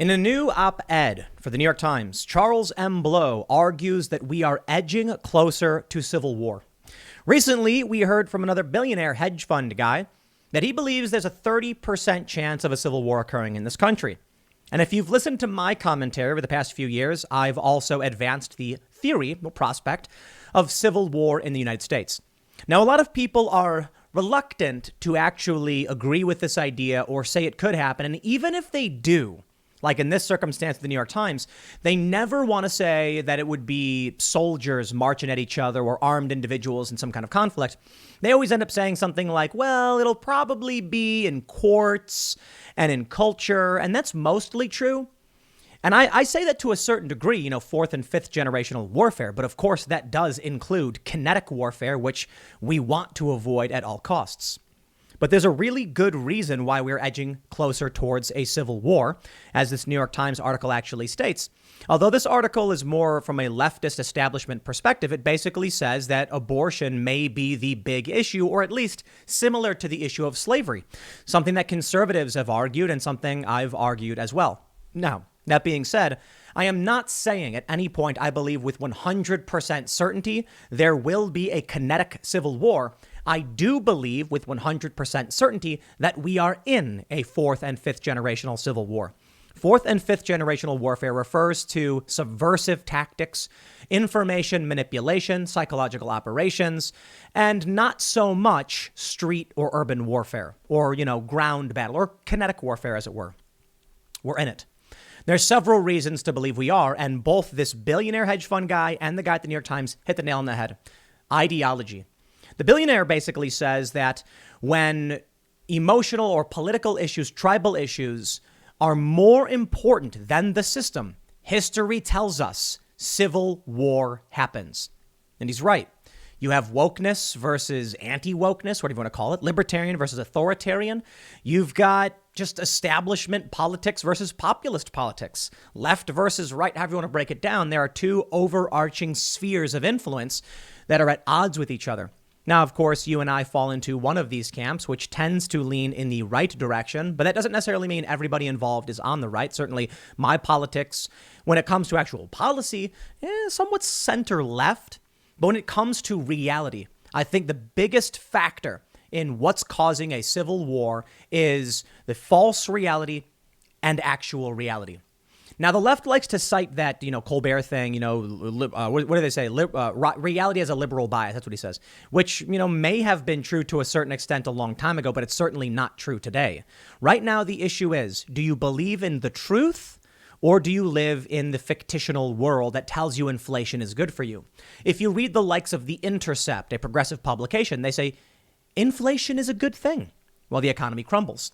In a new op-ed for the New York Times, Charles M. Blow argues that we are edging closer to civil war. Recently, we heard from another billionaire hedge fund guy that he believes there's a 30% chance of a civil war occurring in this country. And if you've listened to my commentary over the past few years, I've also advanced the theory, the prospect, of civil war in the United States. Now, a lot of people are reluctant to actually agree with this idea or say it could happen. And even if they do, like in this circumstance of the New York Times, they never want to say that it would be soldiers marching at each other or armed individuals in some kind of conflict. They always end up saying something like, well, it'll probably be in courts and in culture. And that's mostly true. And I say that to a certain degree, fourth and fifth generational warfare. But of course, that does include kinetic warfare, which we want to avoid at all costs. But there's a really good reason why we're edging closer towards a civil war, as this New York Times article actually states. Although this article is more from a leftist establishment perspective, it basically says that abortion may be the big issue, or at least similar to the issue of slavery, something that conservatives have argued and something I've argued as well. Now, that being said, I am not saying at any point I believe with 100% certainty there will be a kinetic civil war. I do believe with 100% certainty that we are in a fourth and fifth generational civil war. Fourth and fifth generational warfare refers to subversive tactics, information manipulation, psychological operations, and not so much street or urban warfare or, ground battle or kinetic warfare, as it were. We're in it. There's several reasons to believe we are, and both this billionaire hedge fund guy and the guy at the New York Times hit the nail on the head. Ideology. The billionaire basically says that when emotional or political issues, tribal issues, are more important than the system, history tells us civil war happens. And he's right. You have wokeness versus anti-wokeness, whatever you want to call it, libertarian versus authoritarian. You've got just establishment politics versus populist politics, left versus right, however you want to break it down. There are two overarching spheres of influence that are at odds with each other. Now, of course, you and I fall into one of these camps, which tends to lean in the right direction, but that doesn't necessarily mean everybody involved is on the right. Certainly, my politics, when it comes to actual policy, somewhat center left. But when it comes to reality, I think the biggest factor in what's causing a civil war is the false reality and actual reality. Now, the left likes to cite that, Colbert thing, what do they say? Reality has a liberal bias. That's what he says, which, may have been true to a certain extent a long time ago, but it's certainly not true today. Right now, the issue is, do you believe in the truth or do you live in the fictional world that tells you inflation is good for you? If you read the likes of The Intercept, a progressive publication, they say inflation is a good thing while the economy crumbles.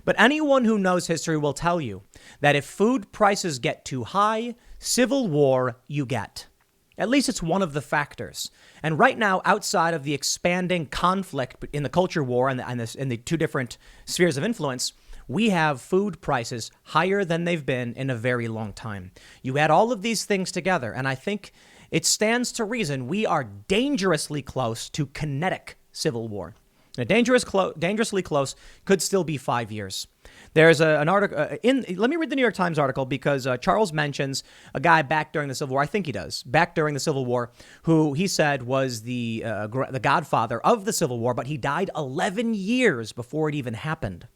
But anyone who knows history will tell you that if food prices get too high, civil war you get. At least it's one of the factors. And right now, outside of the expanding conflict in the culture war and the two different spheres of influence, we have food prices higher than they've been in a very long time. You add all of these things together, and I think it stands to reason we are dangerously close to kinetic civil war. Now, dangerously close could still be 5 years. There's an article let me read the New York Times article because Charles mentions a guy back during the Civil War. I think he does back during the Civil War, who he said was the godfather of the Civil War, but he died 11 years before it even happened.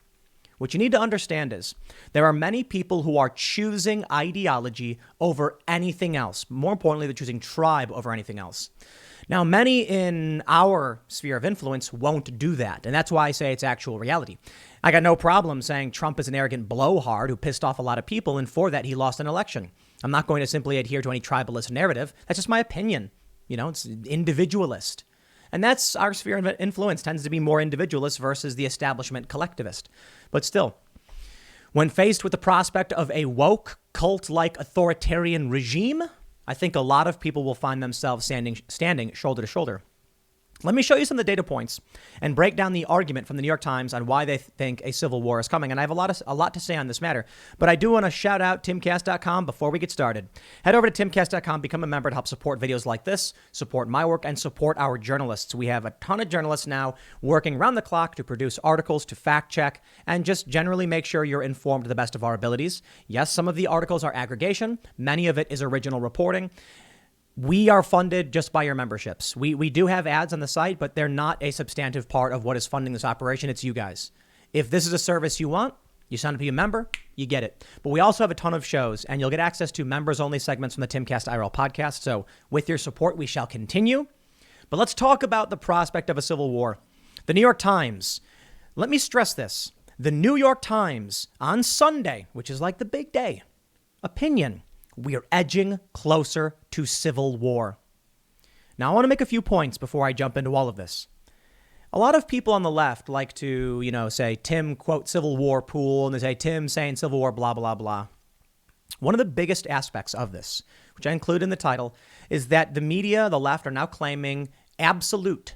What you need to understand is there are many people who are choosing ideology over anything else. More importantly, they're choosing tribe over anything else. Now, many in our sphere of influence won't do that. And that's why I say it's actual reality. I got no problem saying Trump is an arrogant blowhard who pissed off a lot of people, and for that, he lost an election. I'm not going to simply adhere to any tribalist narrative. That's just my opinion. It's individualist. And that's our sphere of influence tends to be more individualist versus the establishment collectivist. But still, when faced with the prospect of a woke, cult-like authoritarian regime, I think a lot of people will find themselves standing shoulder to shoulder. Let me show you some of the data points and break down the argument from the New York Times on why they think a civil war is coming. And I have a lot to say on this matter, but I do want to shout out timcast.com before we get started. Head over to timcast.com, become a member to help support videos like this, support my work, and support our journalists. We have a ton of journalists now working around the clock to produce articles, to fact check, and just generally make sure you're informed to the best of our abilities. Yes, some of the articles are aggregation. Many of it is original reporting. We are funded just by your memberships. We do have ads on the site, but they're not a substantive part of what is funding this operation. It's you guys. If this is a service you want, you sign up to be a member, you get it. But we also have a ton of shows, and you'll get access to members-only segments from the Timcast IRL podcast. So with your support, we shall continue. But let's talk about the prospect of a civil war. The New York Times. Let me stress this. The New York Times on Sunday, which is like the big day, opinion. We are edging closer to civil war. Now, I want to make a few points before I jump into all of this. A lot of people on the left like to, say, Tim, quote, civil war pool, and they say, Tim saying civil war, blah, blah, blah. One of the biggest aspects of this, which I include in the title, is that the media, the left, are now claiming absolute,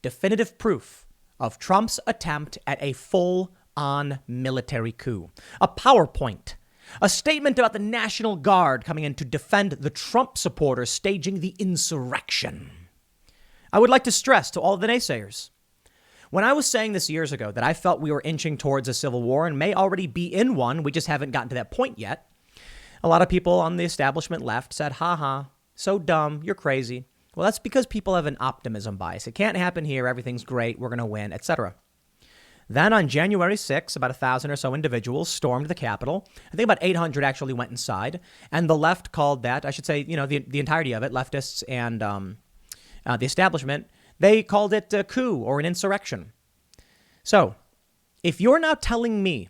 definitive proof of Trump's attempt at a full-on military coup. A PowerPoint. A statement about the National Guard coming in to defend the Trump supporters staging the insurrection. I would like to stress to all of the naysayers, when I was saying this years ago that I felt we were inching towards a civil war and may already be in one, we just haven't gotten to that point yet, a lot of people on the establishment left said, ha, so dumb, you're crazy. Well, that's because people have an optimism bias. It can't happen here, everything's great, we're going to win, etc. Then on January 6th, about 1,000 or so individuals stormed the Capitol. I think about 800 actually went inside. And the left called that, I should say, the entirety of it, leftists and the establishment, they called it a coup or an insurrection. So if you're now telling me,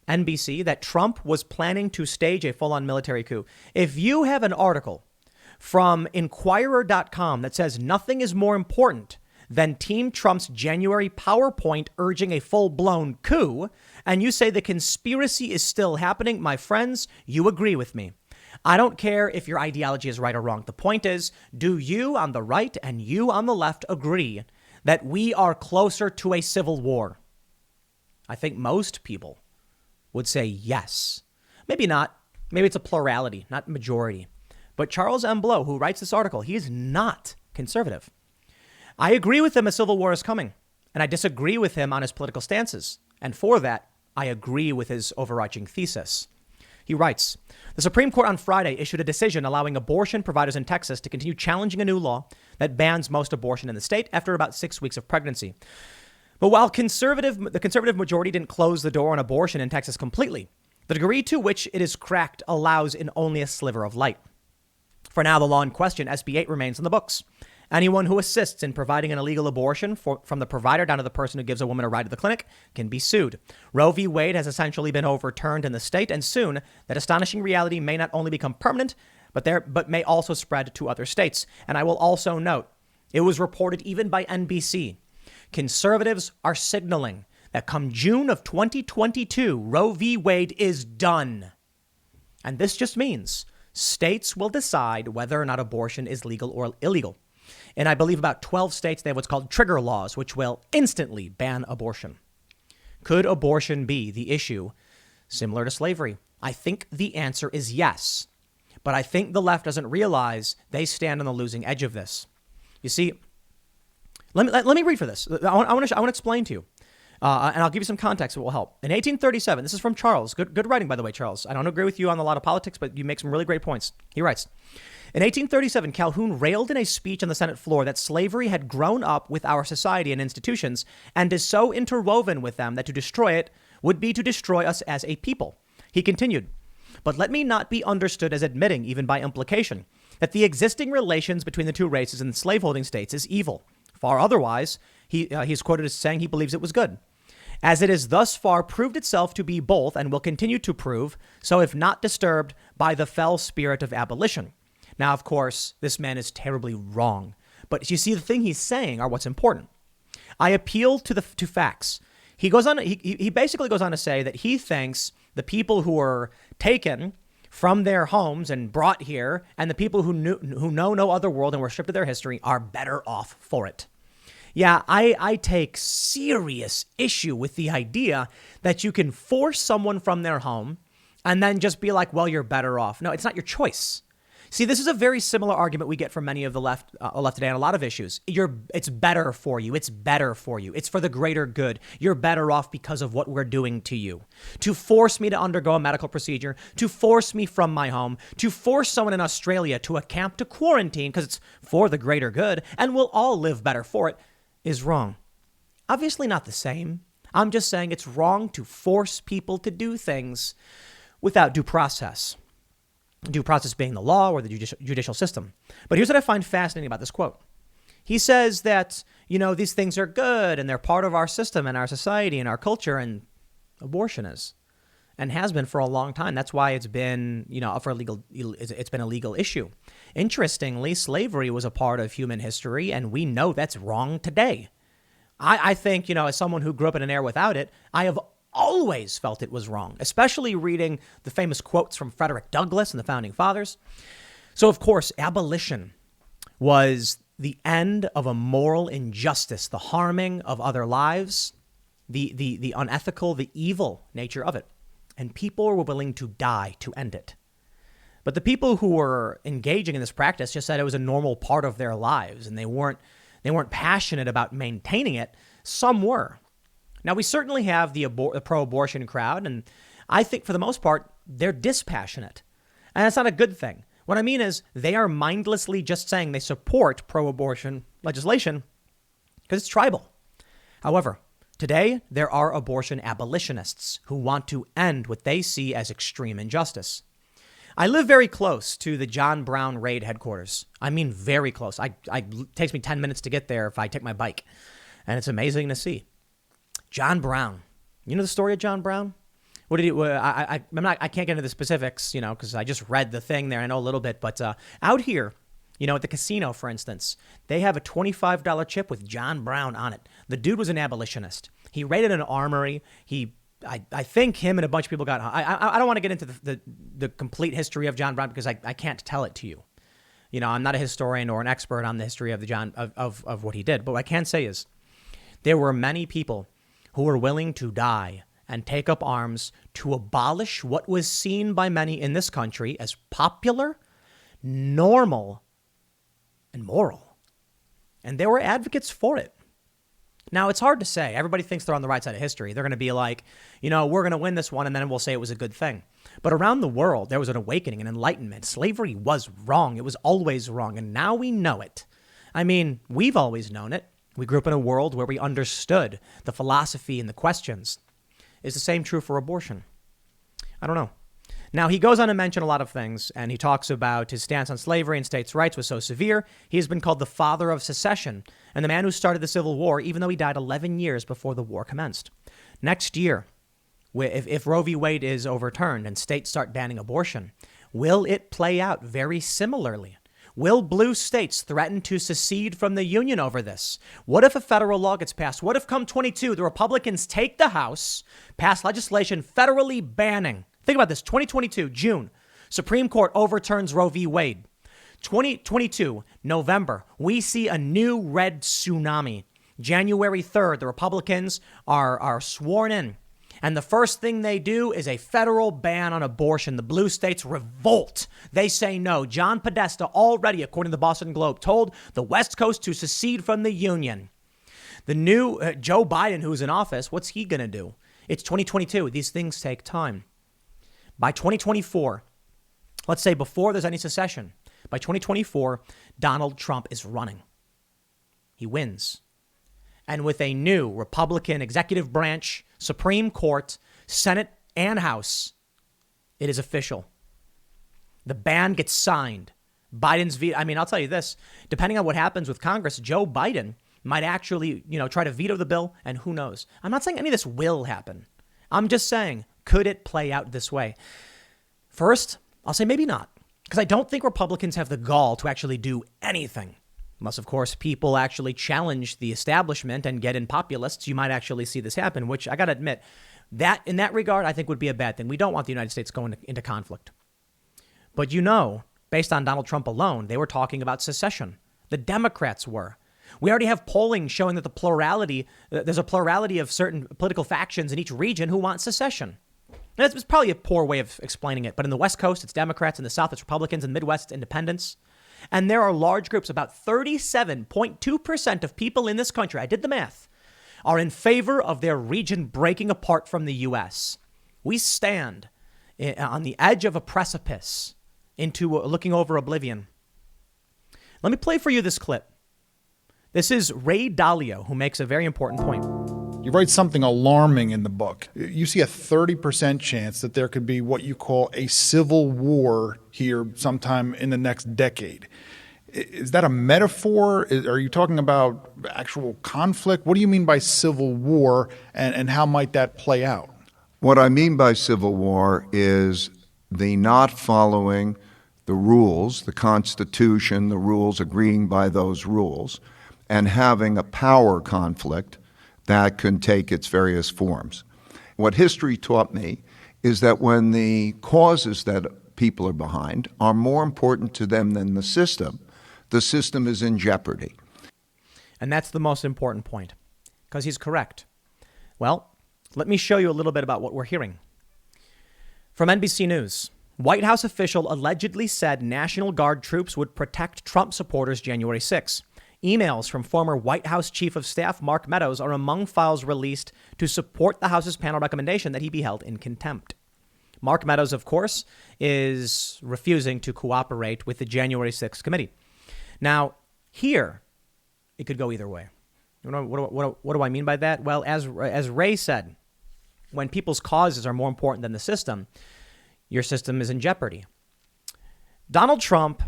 NBC, that Trump was planning to stage a full-on military coup, if you have an article from Inquirer.com that says nothing is more important than Team Trump's January PowerPoint urging a full-blown coup, and you say the conspiracy is still happening, my friends, you agree with me. I don't care if your ideology is right or wrong. The point is, do you on the right and you on the left agree that we are closer to a civil war? I think most people would say yes. Maybe not. Maybe it's a plurality, not majority. But Charles M. Blow, who writes this article, he is not conservative. I agree with him a civil war is coming, and I disagree with him on his political stances. And for that, I agree with his overarching thesis. He writes, the Supreme Court on Friday issued a decision allowing abortion providers in Texas to continue challenging a new law that bans most abortion in the state after about 6 weeks of pregnancy. But while the conservative majority didn't close the door on abortion in Texas completely, the degree to which it is cracked allows in only a sliver of light. For now, the law in question, SB 8, remains in the books. Anyone who assists in providing an illegal abortion from the provider down to the person who gives a woman a ride to the clinic can be sued. Roe v. Wade has essentially been overturned in the state, and soon that astonishing reality may not only become permanent, but may also spread to other states. And I will also note, it was reported even by NBC, conservatives are signaling that come June of 2022, Roe v. Wade is done. And this just means states will decide whether or not abortion is legal or illegal. And I believe about 12 states, they have what's called trigger laws, which will instantly ban abortion. Could abortion be the issue similar to slavery? I think the answer is yes. But I think the left doesn't realize they stand on the losing edge of this. You see, let me read for this. I want to explain to you. And I'll give you some context that will help. In 1837, this is from Charles. Good writing, by the way, Charles. I don't agree with you on a lot of politics, but you make some really great points. He writes, in 1837, Calhoun railed in a speech on the Senate floor that slavery had grown up with our society and institutions and is so interwoven with them that to destroy it would be to destroy us as a people. He continued, but let me not be understood as admitting, even by implication, that the existing relations between the two races in the slaveholding states is evil. Far otherwise, he's quoted as saying he believes it was good. As it has thus far proved itself to be both and will continue to prove, so if not disturbed by the fell spirit of abolition. Now, of course, this man is terribly wrong. But you see, the thing he's saying are what's important. I appeal to facts. He goes on. He basically goes on to say that he thinks the people who were taken from their homes and brought here, and the people who know no other world and were stripped of their history, are better off for it. Yeah, I take serious issue with the idea that you can force someone from their home and then just be like, well, you're better off. No, it's not your choice. See, this is a very similar argument we get from many of the left today on a lot of issues. It's better for you. It's better for you. It's for the greater good. You're better off because of what we're doing to you. To force me to undergo a medical procedure, to force me from my home, to force someone in Australia to a camp to quarantine because it's for the greater good and we'll all live better for it is wrong. Obviously not the same. I'm just saying it's wrong to force people to do things without due process. Due process being the law or the judicial system. But here's what I find fascinating about this quote. He says that, these things are good and they're part of our system and our society and our culture, and abortion is and has been for a long time. That's why it's been, it's been a legal issue. Interestingly, slavery was a part of human history, and we know that's wrong today. I think, as someone who grew up in an era without it, I have always felt it was wrong, especially reading the famous quotes from Frederick Douglass and the Founding Fathers. So, of course, abolition was the end of a moral injustice, the harming of other lives, the unethical, the evil nature of it. And people were willing to die to end it. But the people who were engaging in this practice just said it was a normal part of their lives, and they weren't passionate about maintaining it. Some were. Now, we certainly have the pro-abortion crowd, and I think for the most part, they're dispassionate. And that's not a good thing. What I mean is they are mindlessly just saying they support pro-abortion legislation because it's tribal. However, today, there are abortion abolitionists who want to end what they see as extreme injustice. I live very close to the John Brown raid headquarters. I mean, very close. It takes me 10 minutes to get there if I take my bike. And it's amazing to see. John Brown. You know the story of John Brown? What did he? I can't get into the specifics, because I just read the thing there. I know a little bit, but out here, at the casino, for instance, they have a $25 chip with John Brown on it. The dude was an abolitionist. He raided an armory. I think him and a bunch of people got. I don't want to get into the complete history of John Brown because I can't tell it to you. I'm not a historian or an expert on the history of of what he did. But what I can say is there were many people who were willing to die and take up arms to abolish what was seen by many in this country as popular, normal, and moral. And there were advocates for it. Now, it's hard to say. Everybody thinks they're on the right side of history. They're going to be like, we're going to win this one, and then we'll say it was a good thing. But around the world, there was an awakening, an enlightenment. Slavery was wrong. It was always wrong, and now we know it. I mean, we've always known it. We grew up in a world where we understood the philosophy and the questions. Is the same true for abortion? I don't know. Now, he goes on to mention a lot of things, and he talks about his stance on slavery and states' rights was so severe, he has been called the father of secession and the man who started the Civil War, even though he died 11 years before the war commenced. Next year, if Roe v. Wade is overturned and states start banning abortion, will it play out very similarly? Will blue states threaten to secede from the union over this? What if a federal law gets passed? What if come 22, the Republicans take the House, pass legislation federally banning? Think about this, 2022, June, Supreme Court overturns Roe v. Wade. 2022, November, we see a new red tsunami. January 3rd, the Republicans are sworn in. And the first thing they do is a federal ban on abortion. The blue states revolt. They say no. John Podesta already, according to the Boston Globe, told the West Coast to secede from the union. The new Joe Biden, who's in office, what's he going to do? It's 2022. These things take time. By 2024, let's say before there's any secession, by 2024, Donald Trump is running. He wins. And with a new Republican executive branch, Supreme Court, Senate, and House, it is official. The ban gets signed. Biden's veto. I mean, I'll tell you this, depending on what happens with Congress, Joe Biden might actually, try to veto the bill. And who knows? I'm not saying any of this will happen. I'm just saying, could it play out this way? First, I'll say maybe not, because I don't think Republicans have the gall to actually do anything. Unless, of course, people actually challenge the establishment and get in populists, you might actually see this happen, which I got to admit, that in that regard, I think would be a bad thing. We don't want the United States going into conflict. But based on Donald Trump alone, they were talking about secession. The Democrats were. We already have polling showing that there's a plurality of certain political factions in each region who want secession. That's probably a poor way of explaining it, but in the West Coast, it's Democrats, in the South, it's Republicans, in the Midwest, it's independents. And there are large groups, about 37.2% of people in this country, I did the math, are in favor of their region breaking apart from the U.S. We stand on the edge of a precipice into looking over oblivion. Let me play for you this clip. This is Ray Dalio, who makes a very important point. You write something alarming in the book. You see a 30% chance that there could be what you call a civil war here sometime in the next decade. Is that a metaphor? Are you talking about actual conflict? What do you mean by civil war, and how might that play out? What I mean by civil war is the not following the rules, the Constitution, the rules, agreeing by those rules, and having a power conflict that can take its various forms. What history taught me is that when the causes that people are behind are more important to them than the system is in jeopardy. And that's the most important point, because he's correct. Well, let me show you a little bit about what we're hearing. From NBC News, White House official allegedly said National Guard troops would protect Trump supporters January 6. Emails from former White House Chief of Staff Mark Meadows are among files released to support the House's panel recommendation that he be held in contempt. Mark Meadows, of course, is refusing to cooperate with the January 6th committee. Now, here, it could go either way. What do I mean by that? Well, as Ray said, when people's causes are more important than the system, your system is in jeopardy. Donald Trump,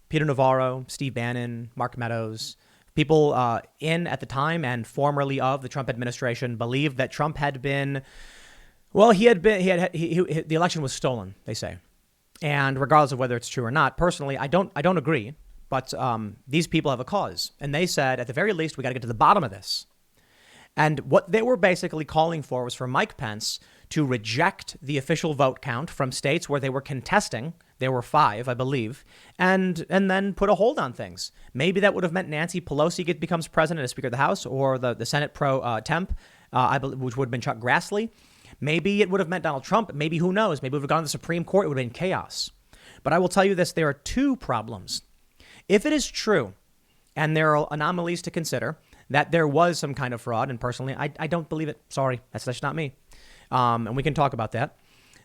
Peter Navarro, Steve Bannon, Mark Meadows, people in at the time and formerly of the Trump administration believed that Trump had been, well, the election was stolen, they say. And regardless of whether it's true or not, personally, I don't agree. But these people have a cause. And they said, at the very least, we got to get to the bottom of this. And what they were basically calling for was for Mike Pence to reject the official vote count from states where they were contesting. There were 5, I believe, and then put a hold on things. Maybe that would have meant Nancy Pelosi becomes president as Speaker of the House, or the Senate pro temp, I believe, which would have been Chuck Grassley. Maybe it would have meant Donald Trump. Maybe, who knows? Maybe it would have gone to the Supreme Court. It would have been chaos. But I will tell you this. There are 2 problems. If it is true, and there are anomalies to consider, that there was some kind of fraud, and personally, I don't believe it. Sorry, that's just not me. And we can talk about that.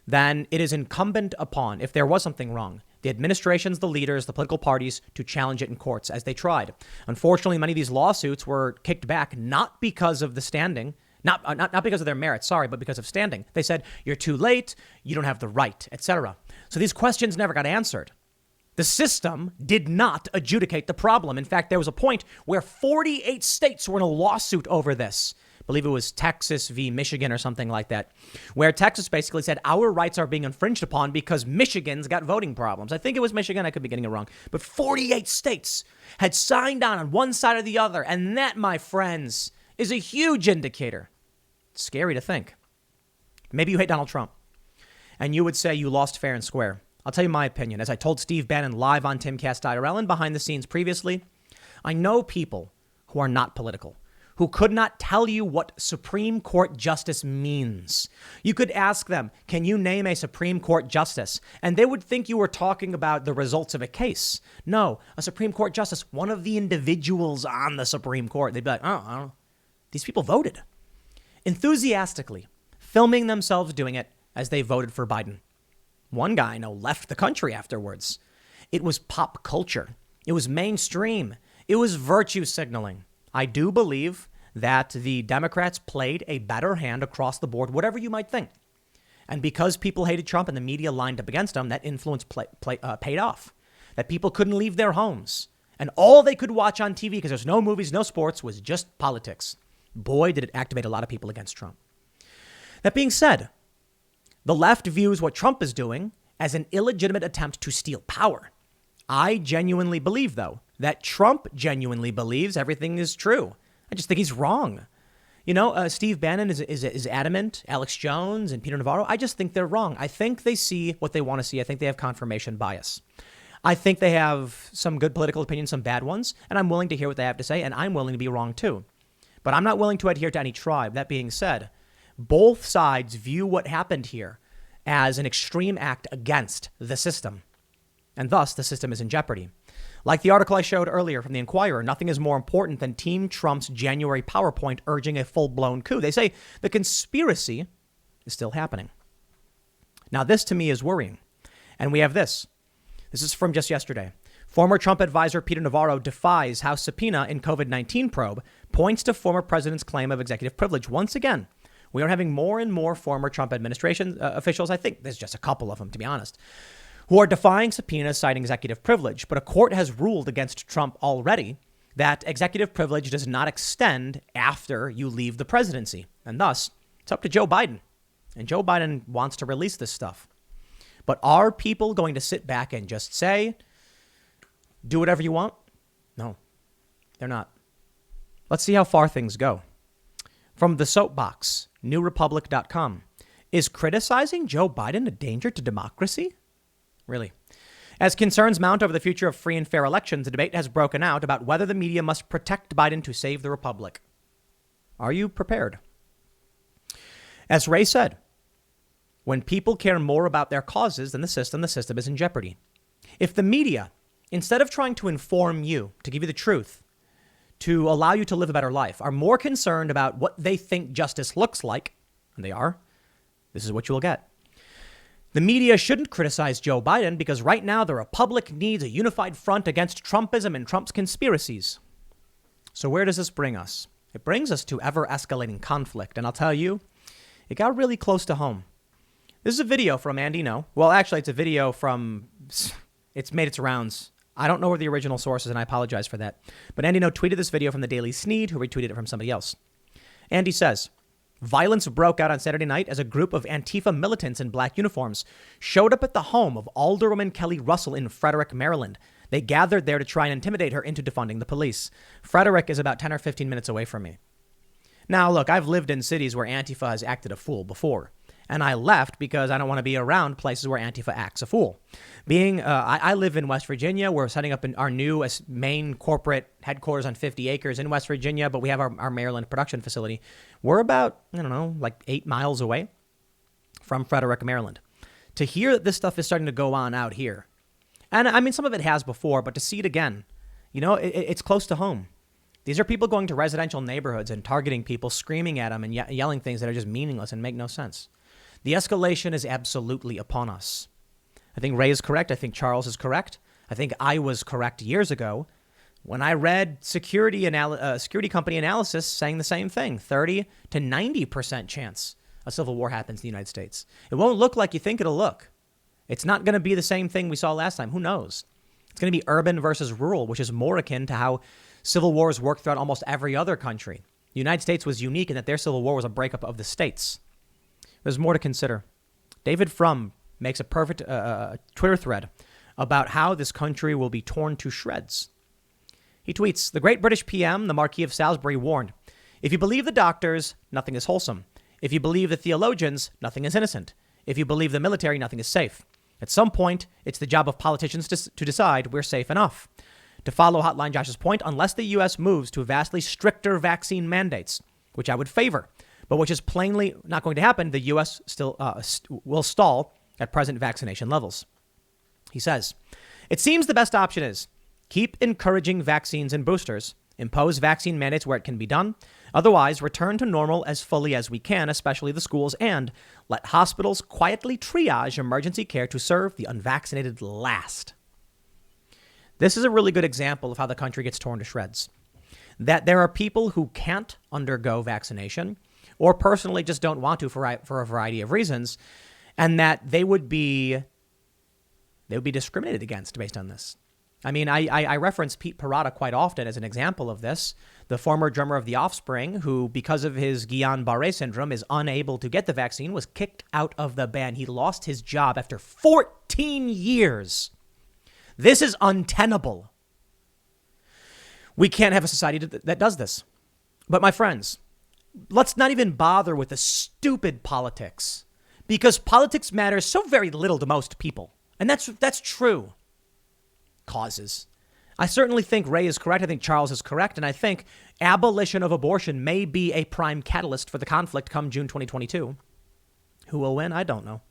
Then it is incumbent upon, if there was something wrong, the administrations, the leaders, the political parties to challenge it in courts, as they tried. Unfortunately, many of these lawsuits were kicked back, not because of the standing, not because of their merits, but because of standing. They said, you're too late, you don't have the right, etc. So these questions never got answered. The system did not adjudicate the problem. In fact, there was a point where 48 states were in a lawsuit over this. I believe it was Texas v. Michigan or something like that, where Texas basically said our rights are being infringed upon because Michigan's got voting problems. I think it was Michigan. I could be getting it wrong. But 48 states had signed on one side or the other. And that, my friends, is a huge indicator. It's scary to think. Maybe you hate Donald Trump and you would say you lost fair and square. I'll tell you my opinion. As I told Steve Bannon live on Timcast IRL and behind the scenes previously, I know people who are not political, who could not tell you what Supreme Court justice means. You could ask them, can you name a Supreme Court justice? And they would think you were talking about the results of a case. No, a Supreme Court justice, one of the individuals on the Supreme Court. They'd be like, oh, I don't know. These people voted enthusiastically, filming themselves doing it as they voted for Biden. One guy I know left the country afterwards. It was pop culture. It was mainstream. It was virtue signaling. I do believe that the Democrats played a better hand across the board, whatever you might think. And because people hated Trump and the media lined up against him, that influence paid off. That people couldn't leave their homes. And all they could watch on TV, because there's no movies, no sports, was just politics. Boy, did it activate a lot of people against Trump. That being said, the left views what Trump is doing as an illegitimate attempt to steal power. I genuinely believe, though, that Trump genuinely believes everything is true. I just think he's wrong. You know, Steve Bannon is adamant. Alex Jones and Peter Navarro, I just think they're wrong. I think they see what they want to see. I think they have confirmation bias. I think they have some good political opinions, some bad ones, and I'm willing to hear what they have to say, and I'm willing to be wrong too. But I'm not willing to adhere to any tribe. That being said, both sides view what happened here as an extreme act against the system, and thus the system is in jeopardy. Like the article I showed earlier from the Inquirer, nothing is more important than Team Trump's January PowerPoint urging a full-blown coup. They say the conspiracy is still happening. Now, this to me is worrying. And we have this. This is from just yesterday. Former Trump advisor Peter Navarro defies House subpoena in COVID-19 probe, points to former president's claim of executive privilege. Once again, we are having more and more former Trump administration officials. I think there's just a couple of them, to be honest, who are defying subpoenas citing executive privilege. But a court has ruled against Trump already that executive privilege does not extend after you leave the presidency. And thus, it's up to Joe Biden. And Joe Biden wants to release this stuff. But are people going to sit back and just say, do whatever you want? No, they're not. Let's see how far things go. From the soapbox, newrepublic.com. Is criticizing Joe Biden a danger to democracy? Really? As concerns mount over the future of free and fair elections, a debate has broken out about whether the media must protect Biden to save the republic. Are you prepared? As Ray said, when people care more about their causes than the system is in jeopardy. If the media, instead of trying to inform you, to give you the truth, to allow you to live a better life, are more concerned about what they think justice looks like, and they are, this is what you will get. The media shouldn't criticize Joe Biden because right now the Republic needs a unified front against Trumpism and Trump's conspiracies. So where does this bring us? It brings us to ever-escalating conflict, and I'll tell you, it got really close to home. This is a video from Andy No. Well, actually, it's a video from, it's made its rounds. I don't know where the original source is, and I apologize for that. But Andy No tweeted this video from the Daily Sneed, who retweeted it from somebody else. Andy says, violence broke out on Saturday night as a group of Antifa militants in black uniforms showed up at the home of Alderwoman Kelly Russell in Frederick, Maryland. They gathered there to try and intimidate her into defunding the police. Frederick is about 10 or 15 minutes away from me. Now, look, I've lived in cities where Antifa has acted a fool before. And I left because I don't want to be around places where Antifa acts a fool. I live in West Virginia. We're setting up our new main corporate headquarters on 50 acres in West Virginia, but we have our Maryland production facility. We're about, like 8 miles away from Frederick, Maryland. To hear that this stuff is starting to go on out here, and I mean, some of it has before, but to see it again, it's close to home. These are people going to residential neighborhoods and targeting people, screaming at them and yelling things that are just meaningless and make no sense. The escalation is absolutely upon us. I think Ray is correct. I think Charles is correct. I think I was correct years ago when I read security company analysis saying the same thing, 30 to 90% chance a civil war happens in the United States. It won't look like you think it'll look. It's not going to be the same thing we saw last time. Who knows? It's going to be urban versus rural, which is more akin to how civil wars work throughout almost every other country. The United States was unique in that their civil war was a breakup of the states. There's more to consider. David Frum makes a perfect Twitter thread about how this country will be torn to shreds. He tweets, the great British PM, the Marquis of Salisbury, warned, if you believe the doctors, nothing is wholesome. If you believe the theologians, nothing is innocent. If you believe the military, nothing is safe. At some point, it's the job of politicians to decide we're safe enough. To follow Hotline Josh's point, unless the U.S. moves to vastly stricter vaccine mandates, which I would favor, but which is plainly not going to happen, the U.S. still will stall at present vaccination levels. He says, it seems the best option is keep encouraging vaccines and boosters, impose vaccine mandates where it can be done, otherwise return to normal as fully as we can, especially the schools, and let hospitals quietly triage emergency care to serve the unvaccinated last. This is a really good example of how the country gets torn to shreds. That there are people who can't undergo vaccination or personally just don't want to for a variety of reasons, and that they would be discriminated against based on this. I mean, I reference Pete Parada quite often as an example of this, the former drummer of The Offspring, who, because of his Guillain-Barré syndrome, is unable to get the vaccine, was kicked out of the band. He lost his job after 14 years. This is untenable. We can't have a society that does this. But my friends, let's not even bother with the stupid politics, because politics matters so very little to most people. And that's true. causes. I certainly think Ray is correct. I think Charles is correct. And I think abolition of abortion may be a prime catalyst for the conflict come June 2022. Who will win? I don't know.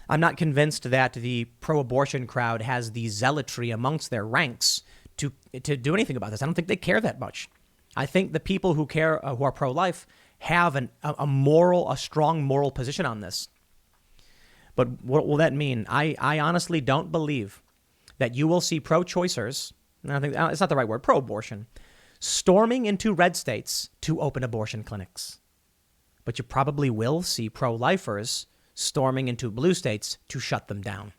I'm not convinced that the pro-abortion crowd has the zealotry amongst their ranks to do anything about this. I don't think they care that much. I think the people who care, who are pro-life, have a strong moral position on this. But what will that mean? I honestly don't believe that you will see pro-choicers, and I think it's not the right word, pro-abortion, storming into red states to open abortion clinics. But you probably will see pro-lifers storming into blue states to shut them down.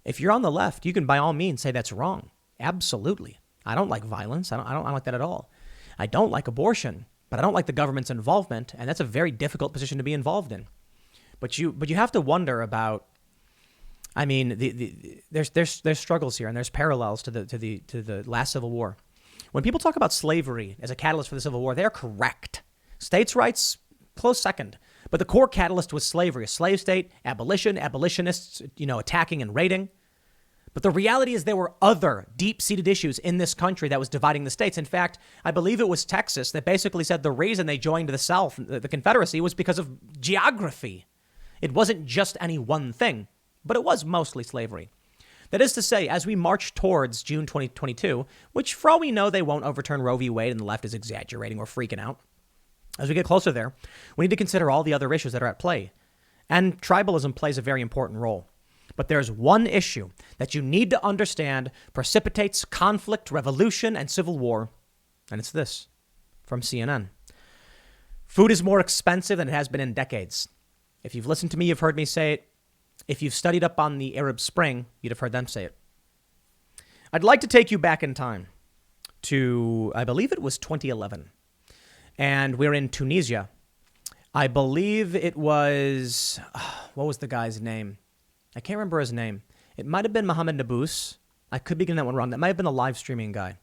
If you're on the left, you can by all means say that's wrong. Absolutely. I don't like violence. I don't like that at all. I don't like abortion, but I don't like the government's involvement, and that's a very difficult position to be involved in. But you have to wonder about. I mean, there's struggles here, and there's parallels to the last Civil War. When people talk about slavery as a catalyst for the Civil War, they're correct. States' rights, close second. But the core catalyst was slavery, a slave state, abolitionists, attacking and raiding. But the reality is there were other deep-seated issues in this country that was dividing the states. In fact, I believe it was Texas that basically said the reason they joined the South, the Confederacy, was because of geography. It wasn't just any one thing, but it was mostly slavery. That is to say, as we march towards June 2022, which for all we know, they won't overturn Roe v. Wade and the left is exaggerating or freaking out. As we get closer there, we need to consider all the other issues that are at play. And tribalism plays a very important role. But there's one issue that you need to understand precipitates conflict, revolution, and civil war. And it's this, from CNN. Food is more expensive than it has been in decades. If you've listened to me, you've heard me say it. If you've studied up on the Arab Spring, you'd have heard them say it. I'd like to take you back in time to, I believe it was 2011. And we're in Tunisia. I believe it was, what was the guy's name? I can't remember his name. It might have been Mohammed Nabous. I could be getting that one wrong. That might have been a live streaming guy.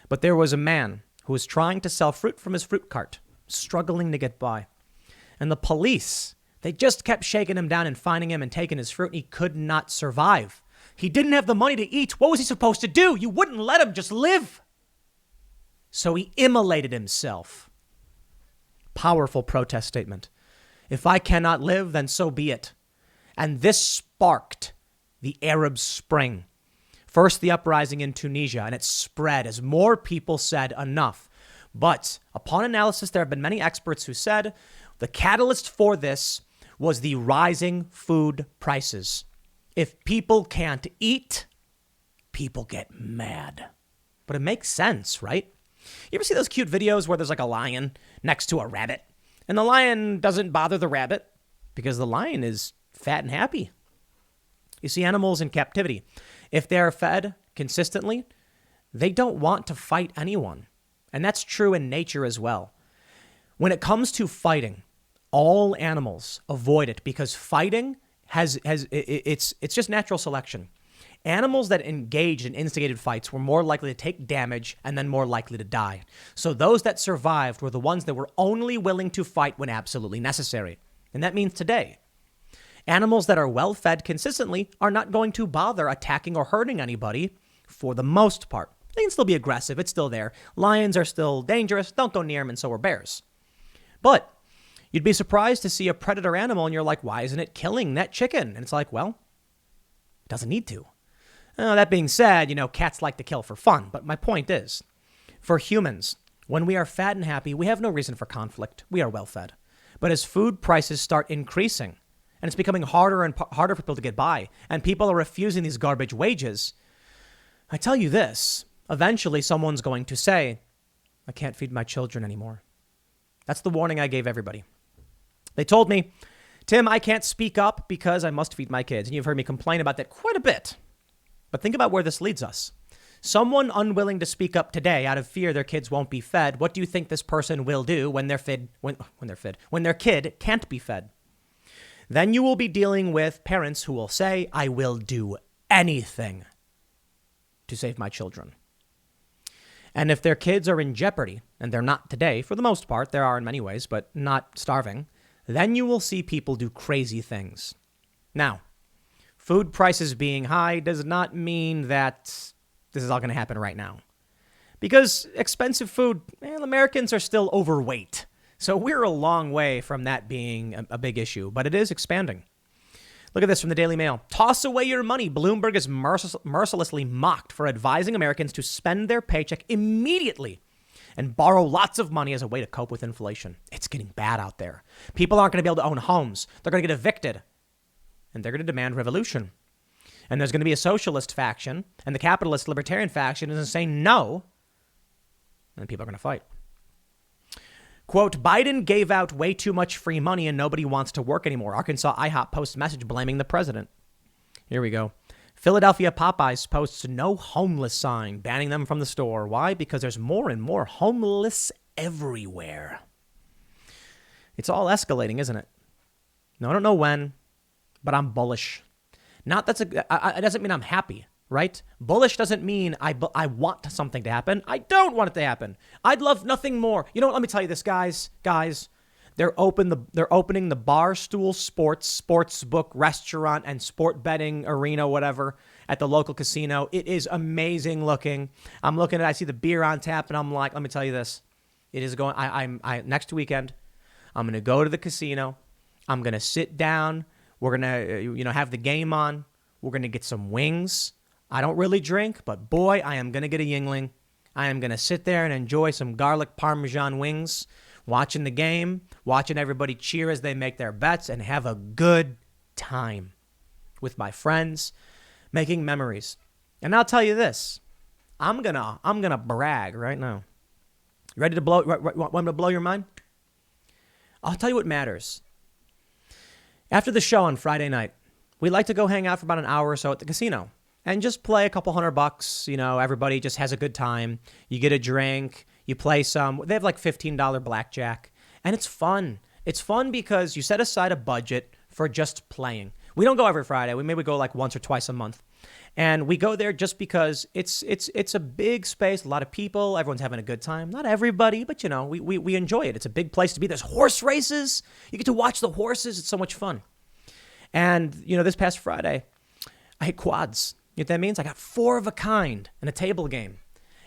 But there was a man who was trying to sell fruit from his fruit cart, struggling to get by. And the police, they just kept shaking him down and finding him and taking his fruit. And he could not survive. He didn't have the money to eat. What was he supposed to do? You wouldn't let him just live. So he immolated himself. Powerful protest statement. If I cannot live, then so be it. And this sparked the Arab Spring. First, the uprising in Tunisia, and it spread as more people said enough. But upon analysis, there have been many experts who said the catalyst for this was the rising food prices. If people can't eat, people get mad. But it makes sense, right? You ever see those cute videos where there's like a lion next to a rabbit? And the lion doesn't bother the rabbit because the lion is fat and happy. You see, animals in captivity, if they're fed consistently, they don't want to fight anyone. And that's true in nature as well. When it comes to fighting, all animals avoid it because fighting it's just natural selection. Animals that engaged in instigated fights were more likely to take damage and then more likely to die. So those that survived were the ones that were only willing to fight when absolutely necessary. And that means today, animals that are well fed consistently are not going to bother attacking or hurting anybody for the most part. They can still be aggressive. It's still there. Lions are still dangerous. Don't go near them, and so are bears. But you'd be surprised to see a predator animal and you're like, why isn't it killing that chicken? And it's like, well, it doesn't need to. That being said, cats like to kill for fun. But my point is, for humans, when we are fat and happy, we have no reason for conflict. We are well fed. But as food prices start increasing, and it's becoming harder and harder for people to get by, and people are refusing these garbage wages, I tell you this, eventually someone's going to say, I can't feed my children anymore. That's the warning I gave everybody. They told me, Tim, I can't speak up because I must feed my kids. And you've heard me complain about that quite a bit. But think about where this leads us. Someone unwilling to speak up today out of fear their kids won't be fed. What do you think this person will do when their kid can't be fed? Then you will be dealing with parents who will say, I will do anything to save my children. And if their kids are in jeopardy, and they're not today, for the most part, there are in many ways, but not starving, then you will see people do crazy things. Now, Food prices being high does not mean that this is all going to happen right now. Because expensive food, Americans are still overweight. So we're a long way from that being a big issue, but it is expanding. Look at this from the Daily Mail. Toss away your money. Bloomberg is mercilessly mocked for advising Americans to spend their paycheck immediately and borrow lots of money as a way to cope with inflation. It's getting bad out there. People aren't going to be able to own homes. They're going to get evicted. And they're going to demand revolution. And there's going to be a socialist faction, and the capitalist libertarian faction is going to say no. And people are going to fight. Quote, Biden gave out way too much free money and nobody wants to work anymore. Arkansas IHOP posts message blaming the president. Here we go. Philadelphia Popeyes posts no homeless sign, banning them from the store. Why? Because there's more and more homeless everywhere. It's all escalating, isn't it? No, I don't know when, but I'm bullish. It doesn't mean I'm happy. Right? Bullish doesn't mean I want something to happen. I don't want it to happen. I'd love nothing more. You know what? Let me tell you this, guys. They're opening the Barstool sports book, restaurant, and sport betting arena, whatever, at the local casino. It is amazing looking. I see the beer on tap, and I'm like, let me tell you this. It is going. Next weekend, I'm gonna go to the casino. I'm gonna sit down. We're gonna have the game on. We're gonna get some wings. I don't really drink, but boy, I am going to get a Yingling. I am going to sit there and enjoy some garlic Parmesan wings, watching the game, watching everybody cheer as they make their bets, and have a good time with my friends, making memories. And I'll tell you this, I'm gonna brag right now. You ready to want me to blow your mind? I'll tell you what matters. After the show on Friday night, we like to go hang out for about an hour or so at the casino. And just play a couple $100. Everybody just has a good time. You get a drink. You play some. They have like $15 blackjack. And it's fun. It's fun because you set aside a budget for just playing. We don't go every Friday. We maybe go like once or twice a month. And we go there just because it's a big space, a lot of people. Everyone's having a good time. Not everybody, but we enjoy it. It's a big place to be. There's horse races. You get to watch the horses. It's so much fun. And, this past Friday, I hit quads. You know what that means? I got 4 of a kind in a table game.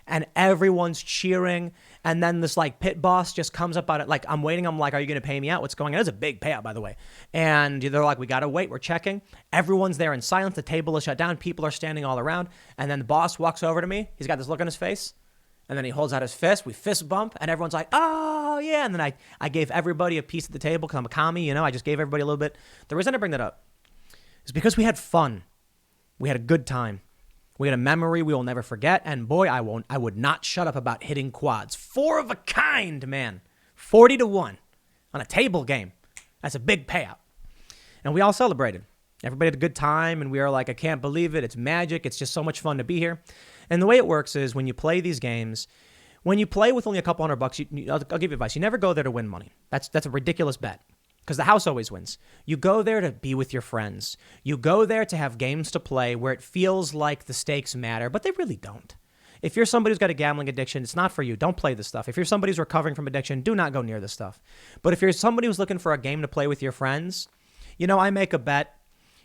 And everyone's cheering. And then this pit boss just comes up on it. I'm waiting. I'm like, are you going to pay me out? What's going on? It's a big payout, by the way. And they're like, we got to wait. We're checking. Everyone's there in silence. The table is shut down. People are standing all around. And then the boss walks over to me. He's got this look on his face. And then he holds out his fist. We fist bump. And everyone's like, oh, yeah. And then I gave everybody a piece at the table because I'm a commie. I just gave everybody a little bit. The reason I bring that up is because we had fun. We had a good time. We had a memory we will never forget. And boy, I would not shut up about hitting quads. 4 of a kind, man. 40-1 on a table game. That's a big payout. And we all celebrated. Everybody had a good time. And we were like, I can't believe it. It's magic. It's just so much fun to be here. And the way it works is when you play these games, when you play with only a couple $100, I'll give you advice. You never go there to win money. That's a ridiculous bet. Because the house always wins. You go there to be with your friends. You go there to have games to play where it feels like the stakes matter, but they really don't. If you're somebody who's got a gambling addiction, it's not for you. Don't play this stuff. If you're somebody who's recovering from addiction, do not go near this stuff. But if you're somebody who's looking for a game to play with your friends, I make a bet.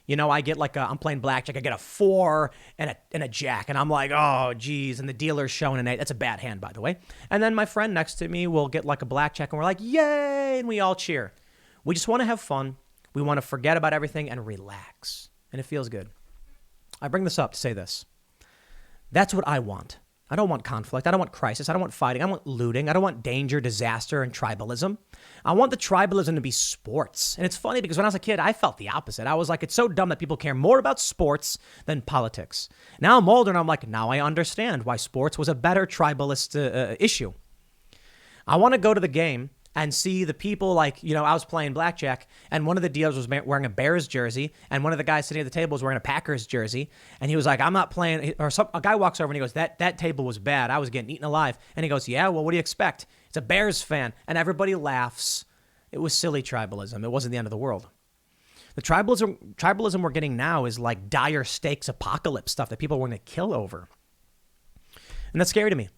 I get I'm playing blackjack. I get a 4 and a jack. And I'm like, oh, geez. And the dealer's showing an 8. That's a bad hand, by the way. And then my friend next to me will get a blackjack. And we're like, yay. And we all cheer. We just want to have fun. We want to forget about everything and relax. And it feels good. I bring this up to say this. That's what I want. I don't want conflict. I don't want crisis. I don't want fighting. I don't want looting. I don't want danger, disaster, and tribalism. I want the tribalism to be sports. And it's funny because when I was a kid, I felt the opposite. I was like, it's so dumb that people care more about sports than politics. Now I'm older and I'm like, now I understand why sports was a better tribalist issue. I want to go to the game and see the people I was playing blackjack and one of the dealers was wearing a Bears jersey and one of the guys sitting at the table was wearing a Packers jersey. And he was like, I'm not playing. A guy walks over and he goes, that table was bad. I was getting eaten alive. And he goes, yeah, well, what do you expect? It's a Bears fan. And everybody laughs. It was silly tribalism. It wasn't the end of the world. The tribalism we're getting now is like dire stakes apocalypse stuff that people are going to kill over. And that's scary to me.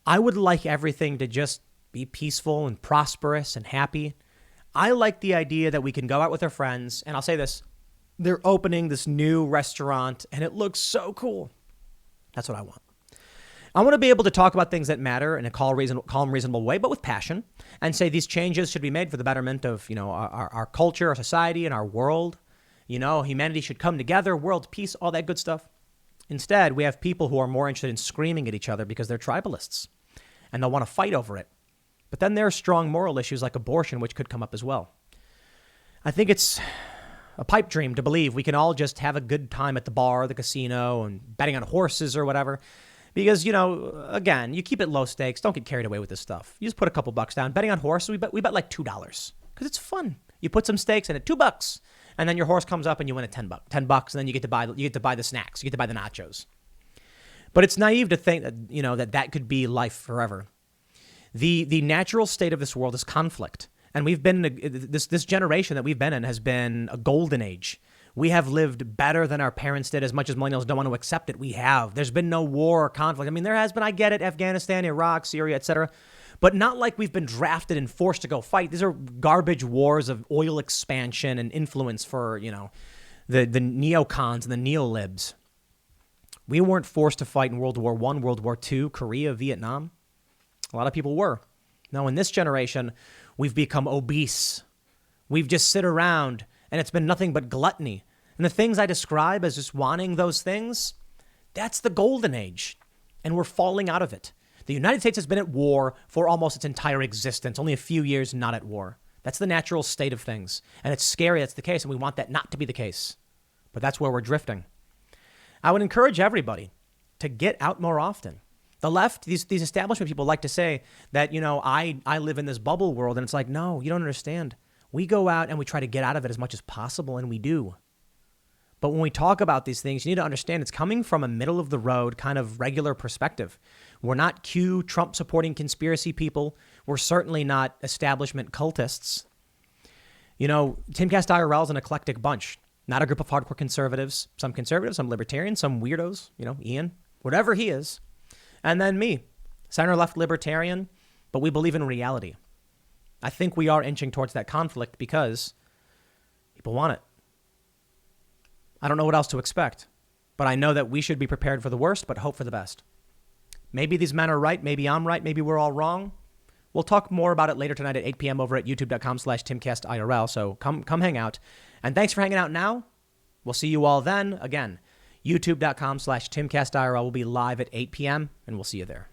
I would like everything to just be peaceful and prosperous and happy. I like the idea that we can go out with our friends, and I'll say this, They're opening this new restaurant and it looks so cool. That's what I want. I want to be able to talk about things that matter in a calm, reasonable way, but with passion, and say these changes should be made for the betterment of, our culture, our society, and our world. Humanity should come together, world peace, all that good stuff. Instead, we have people who are more interested in screaming at each other because they're tribalists, and they'll want to fight over it. But then there are strong moral issues like abortion, which could come up as well. I think it's a pipe dream to believe we can all just have a good time at the bar, the casino, and betting on horses or whatever. Because, again, you keep it low stakes. Don't get carried away with this stuff. You just put a couple bucks down. Betting on horses, we bet like $2 because it's fun. You put some stakes in it, $2, and then your horse comes up and you win $10, $10, and then you get to buy the snacks, you get to buy the nachos. But it's naive to think that that could be life forever. The natural state of this world is conflict, and we've been this generation that we've been in has been a golden age. We have lived better than our parents did. As much as millennials don't want to accept it, we have. There's been no war or conflict. I mean, there has been, I get it, Afghanistan, Iraq, Syria, etc. But not like we've been drafted and forced to go fight. These are garbage wars of oil expansion and influence for, the neocons and the neolibs. We weren't forced to fight in World War I, World War II, Korea, Vietnam. A lot of people were. Now, in this generation, we've become obese. We've just sit around and it's been nothing but gluttony. And the things I describe as just wanting those things, that's the golden age. And we're falling out of it. The United States has been at war for almost its entire existence, only a few years not at war. That's the natural state of things. And it's scary that's the case, and we want that not to be the case. But that's where we're drifting. I would encourage everybody to get out more often. The left, these establishment people like to say that, I live in this bubble world. And it's like, no, you don't understand. We go out and we try to get out of it as much as possible, and we do. But when we talk about these things, you need to understand it's coming from a middle-of-the-road kind of regular perspective. We're not Q, Trump-supporting conspiracy people. We're certainly not establishment cultists. Timcast IRL is an eclectic bunch, not a group of hardcore conservatives. Some conservatives, some libertarians, some weirdos, Ian, whatever he is. And then me, center-left libertarian, but we believe in reality. I think we are inching towards that conflict because people want it. I don't know what else to expect, but I know that we should be prepared for the worst, but hope for the best. Maybe these men are right. Maybe I'm right. Maybe we're all wrong. We'll talk more about it later tonight at 8 p.m. over at youtube.com/TimCastIRL. So come hang out. And thanks for hanging out now. We'll see you all then. Again, youtube.com/TimCastIRL will be live at 8 p.m. and we'll see you there.